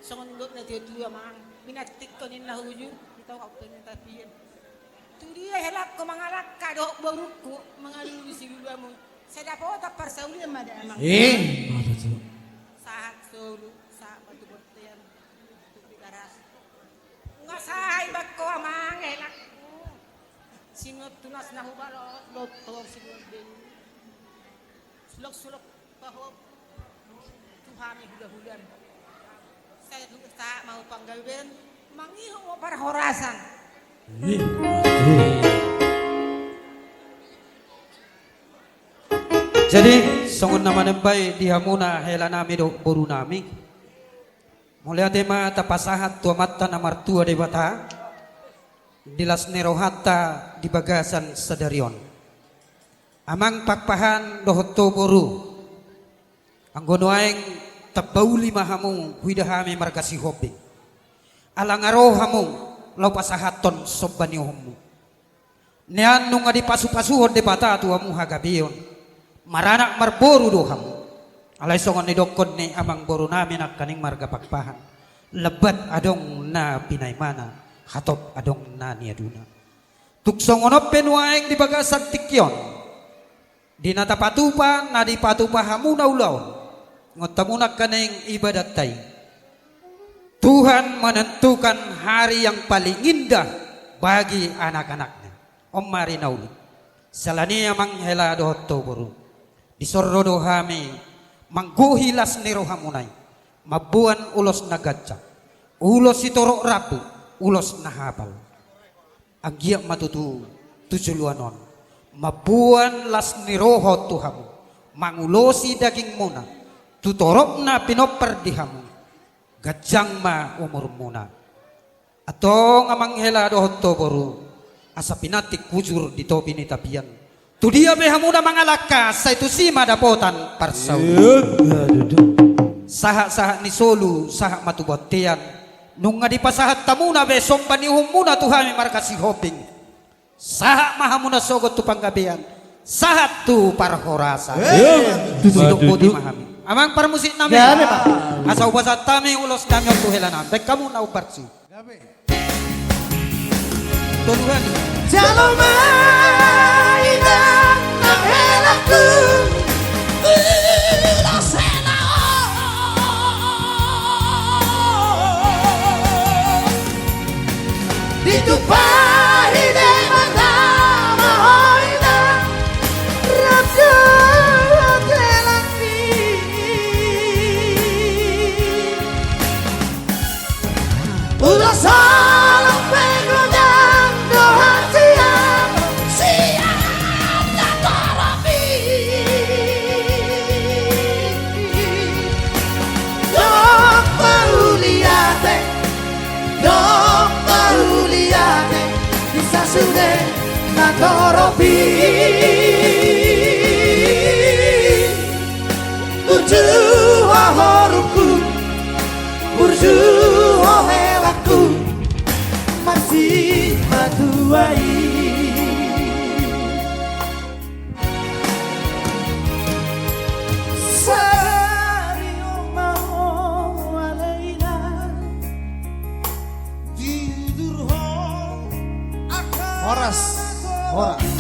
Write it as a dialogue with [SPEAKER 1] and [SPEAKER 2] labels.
[SPEAKER 1] Songondot na dia dua mang minatik ko nin nahuju ito ka penin tapian. Tu dia helak ko mangalak kado baruku mangalu si dua mo. Saya dapat tak parsauli mada mang. Sahat solo sa batu botian tu bidaras. Ngasai bakko mang helak. Singot tunas na hubalot doktor singot din. Sulok-sulok bahwa Tuhan yang hudah-hudan. Saya juga tak mau panggawin mangiho mo para horasan.
[SPEAKER 2] Jadi songon nama nembay dihamuna hela nami do boru nami. Mulai tema tapasahat tua mata namar tua debata. Dilas nerohata di bagasan sadarion. Amang pakpahan dohoto boru. Anggono aeng tabauli mahamu widahami markasi hobi. Alangaro hamu lau pasahaton sobani homu. Nean nunga di pasu-pasuhon de bata tuamu hagabion. Maranak marboru dohamu. Alay songon ni dokon ni amang boru nami nak kaning marga pakpahan. Lebat adong na pinay mana. Hatop adong na niaduna. Tuksongonop penuaeng di bagasan tikyon. Di natapatupa na di patupa hamu na ulaw. Ngotamunak kaneng ibadat tay. Tuhan menentukan hari yang paling indah bagi anak-anaknya. Om Marinauli. Salania manghela dohoto boru. Disorro dohami mangguhilas niro hamunay. Mabuan ulos nagadca. Ulos itorok rapu. Ulos nahapal. Agiyak matutu tujuluanon. Mabuan las niroho tuhamu. Mangulosi daging muna. Tutorok na pinoper dihamu. Gajang ma umur muna. Atong amang hela dohoto boru. Asa pinatik kujur di topi ni tapian. Tu dia behamuna mangalaka sa itu si madapotan parsau. Sahak-sahak ni solu sahak matubotian. Nung nga di pasahat tamuna besong panihum muna tuhami markasi hoping. Sahak mahamuna sogot tu panggabian. Sahat tu parhorasa. Sidok po di mahami. Amang parmusik namin. Asa ubasat tami ulos kami ang tuhelan namin. Kamu na uparsi. Tuhan.
[SPEAKER 3] Jalo mainan ng helaku. Ilasena. Dito pa hindi magdama hoy na radyo at helaki. Ulasal ang pegro ng dohan siya na tarapi. Dok pahuliate, dok pahuliate, isa sude na tarapi. Burju hahoruku, burju helaku, masih matuai. Horas, horas.